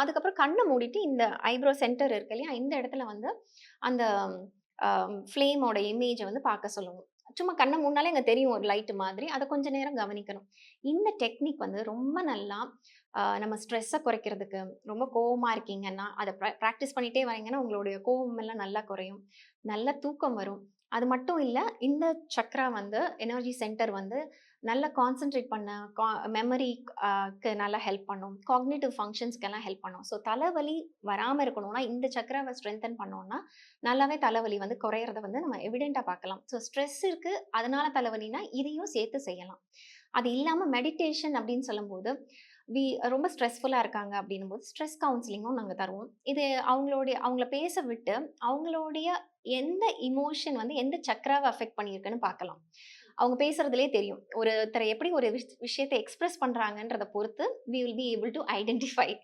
அதுக்கப்புறம் கண்ண மூடிட்டு இந்த ஐப்ரோ சென்டர் இருக்கு இல்லையா? இந்த இடத்துல வந்து அந்த ஃப்ளேமோட இமேஜ வந்து பார்க்க சொல்லுவோம். சும்மா கண்ண மூடுனாலே அங்க தெரியும் ஒரு லைட் மாதிரி. அத கொஞ்ச நேரம் கவனிக்கணும். இந்த டெக்னிக் வந்து ரொம்ப நல்லா நம்ம ஸ்ட்ரெஸ்ஸ குறைக்கிறதுக்கு, ரொம்ப கோவமா இருக்கீங்கன்னா, அத பிராக்டிஸ் பண்ணிட்டே வரீங்கன்னா, உங்களுடைய கோவம் எல்லாம் நல்லா குறையும். நல்ல தூக்கம் வரும். அது மட்டும் இல்ல, இந்த சக்ரா வந்து எனர்ஜி சென்டர் வந்து நல்லா கான்சன்ட்ரேட் பண்ண, மெமரி க்கு நல்லா ஹெல்ப் பண்ணும். காக்னிட்டிவ் ஃபங்ஷன்ஸ்க்கெல்லாம் ஹெல்ப் பண்ணும். ஸோ தலைவலி வராம இருக்கணும்னா, இந்த சக்ராவ ஸ்ட்ரெங்தன் பண்ணோம்னா, நல்லாவே தலைவலி வந்து குறையறத வந்து நம்ம எவிடென்ட்டா பார்க்கலாம். ஸோ ஸ்ட்ரெஸ் இருக்கு, அதனால தலைவலினா, இதையும் சேர்த்து செய்யலாம். அது இல்லாம மெடிடேஷன் அப்படின்னு சொல்லும்போது, வி ரொம்ப ஸ்ட்ரெஸ்ஃபுல்லா இருக்காங்க அப்படின்னும்போது, ஸ்ட்ரெஸ் கவுன்சிலிங்கும் நாங்க தருவோம். இது அவங்கள பேச விட்டு, அவங்களுடைய எந்த எமோஷன் வந்து எந்த சக்ராவ அஃபெக்ட் பண்ணியிருக்குன்னு பார்க்கலாம். அவங்க பேசுறதிலேயே தெரியும். ஒருத்தர் எப்படி ஒரு விஷயத்த எக்ஸ்பிரஸ் பண்றாங்கன்றத பொறுத்து, we will be able to identify.